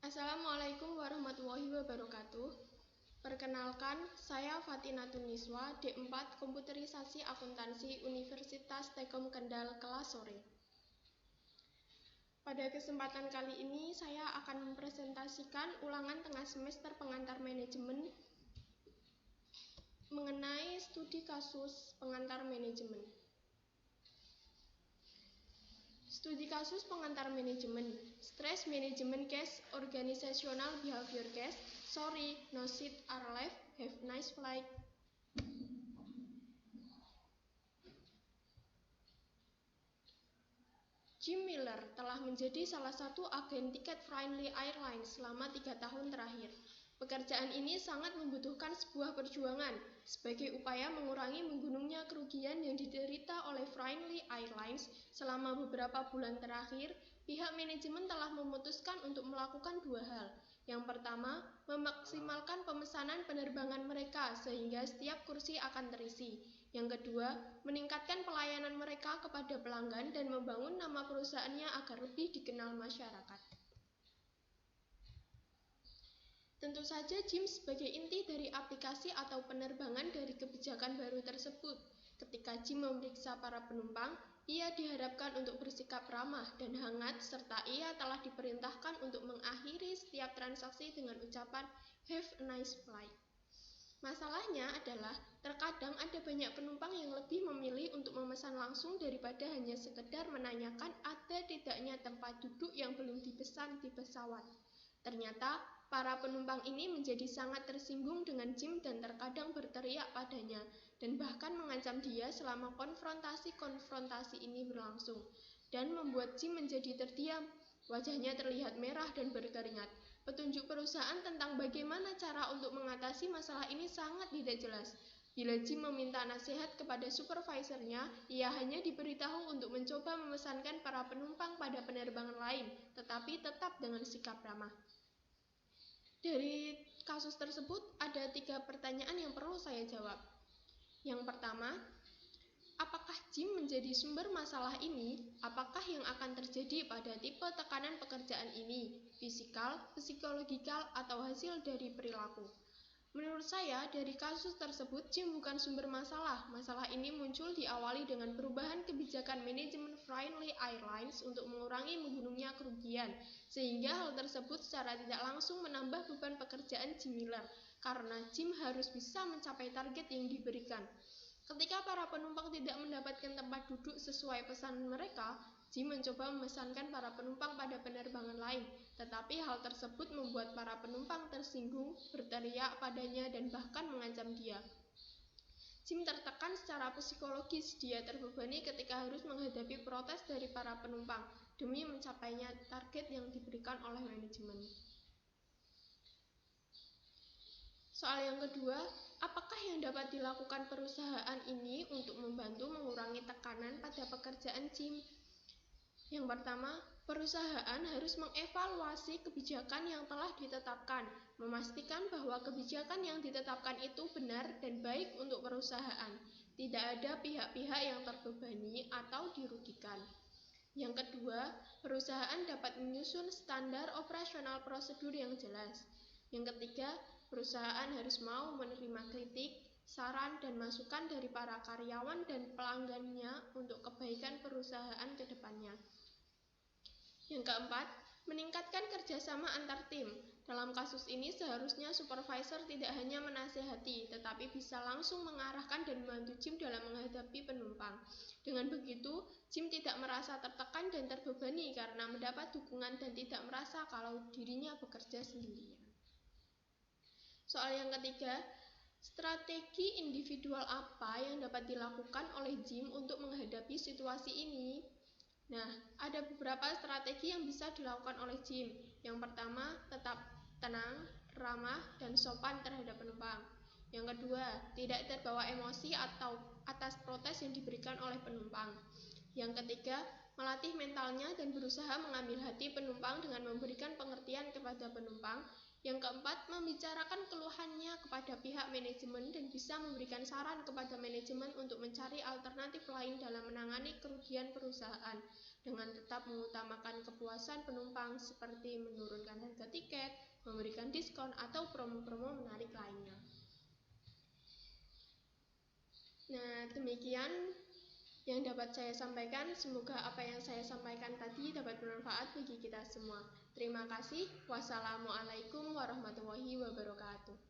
Assalamualaikum warahmatullahi wabarakatuh. Perkenalkan, saya Fatina Tuniswa, D4 Komputerisasi Akuntansi Universitas Telkom Kendal, kelas sore. Pada kesempatan kali ini, saya akan mempresentasikan ulangan tengah semester pengantar manajemen mengenai studi kasus pengantar manajemen. Studi kasus pengantar manajemen, Stress Management Case, Organizational Behavior Case. Sorry, no seat are left. Have nice flight. Jim Miller telah menjadi salah satu agen tiket Friendly Airlines selama 3 tahun terakhir. Pekerjaan ini sangat membutuhkan sebuah perjuangan sebagai upaya mengurangi menggunungnya kerugian yang diderita oleh Friendly Airlines. Selama beberapa bulan terakhir, pihak manajemen telah memutuskan untuk melakukan dua hal. Yang pertama, memaksimalkan pemesanan penerbangan mereka sehingga setiap kursi akan terisi. Yang kedua, meningkatkan pelayanan mereka kepada pelanggan dan membangun nama perusahaannya agar lebih dikenal masyarakat. Tentu saja Jim sebagai inti dari aplikasi atau penerbangan dari kebijakan baru tersebut. Ketika Jim memeriksa para penumpang, ia diharapkan untuk bersikap ramah dan hangat serta ia telah diperintahkan untuk mengakhiri setiap transaksi dengan ucapan "Have a nice flight". Masalahnya adalah terkadang ada banyak penumpang yang lebih memilih untuk memesan langsung daripada hanya sekedar menanyakan ada tidaknya tempat duduk yang belum dipesan di pesawat. Ternyata para penumpang ini menjadi sangat tersinggung dengan Jim dan terkadang berteriak padanya dan bahkan mengancam dia selama konfrontasi ini berlangsung dan membuat Jim menjadi terdiam. Wajahnya terlihat merah dan berkeringat. Petunjuk perusahaan tentang bagaimana cara untuk mengatasi masalah ini sangat tidak jelas. Bila Jim meminta nasihat kepada supervisornya, ia hanya diberitahu untuk mencoba memesankan para penumpang pada penerbangan lain, tetapi tetap dengan sikap ramah. Dari kasus tersebut, ada 3 pertanyaan yang perlu saya jawab. Yang pertama, apakah Jim menjadi sumber masalah ini? Apakah yang akan terjadi pada tipe tekanan pekerjaan ini? Fisikal, psikologikal, atau hasil dari perilaku? Menurut saya, dari kasus tersebut, Jim bukan sumber masalah. Masalah ini muncul diawali dengan perubahan kebijakan manajemen Friendly Airlines untuk mengurangi menggunungnya kerugian, sehingga hal tersebut secara tidak langsung menambah beban pekerjaan Jim Miller, karena Jim harus bisa mencapai target yang diberikan. Ketika para penumpang tidak mendapatkan tempat duduk sesuai pesanan mereka, Jim mencoba memesankan para penumpang pada penerbangan lain, tetapi hal tersebut membuat para penumpang tersinggung, berteriak padanya, dan bahkan mengancam dia. Jim tertekan secara psikologis, dia terbebani ketika harus menghadapi protes dari para penumpang demi mencapainya target yang diberikan oleh manajemen. Soal yang kedua, apakah yang dapat dilakukan perusahaan ini untuk membantu mengurangi tekanan pada pekerjaan Jim? Yang pertama, perusahaan harus mengevaluasi kebijakan yang telah ditetapkan, memastikan bahwa kebijakan yang ditetapkan itu benar dan baik untuk perusahaan. Tidak ada pihak-pihak yang terbebani atau dirugikan. Yang kedua, perusahaan dapat menyusun standar operasional prosedur yang jelas. Yang ketiga, perusahaan harus mau menerima kritik, saran, dan masukan dari para karyawan dan pelanggannya untuk kebaikan perusahaan ke depannya. Yang keempat, meningkatkan kerjasama antar tim. Dalam kasus ini seharusnya supervisor tidak hanya menasihati, tetapi bisa langsung mengarahkan dan membantu Jim dalam menghadapi penumpang. Dengan begitu, Jim tidak merasa tertekan dan terbebani karena mendapat dukungan dan tidak merasa kalau dirinya bekerja sendirian. Soal yang ketiga, strategi individual apa yang dapat dilakukan oleh Jim untuk menghadapi situasi ini? Nah, ada beberapa strategi yang bisa dilakukan oleh Jim. Yang pertama, tetap tenang, ramah, dan sopan terhadap penumpang. Yang kedua, tidak terbawa emosi atau atas protes yang diberikan oleh penumpang. Yang ketiga, melatih mentalnya dan berusaha mengambil hati penumpang dengan memberikan pengertian kepada penumpang. Yang keempat, membicarakan keluhannya kepada pihak manajemen dan bisa memberikan saran kepada manajemen untuk mencari alternatif lain dalam menangani kerugian perusahaan dengan tetap mengutamakan kepuasan penumpang seperti menurunkan harga tiket, memberikan diskon, atau promo-promo menarik lainnya. Nah, demikian yang dapat saya sampaikan. Semoga apa yang saya sampaikan tadi dapat bermanfaat bagi kita semua. Terima kasih. Wassalamualaikum warahmatullahi wabarakatuh.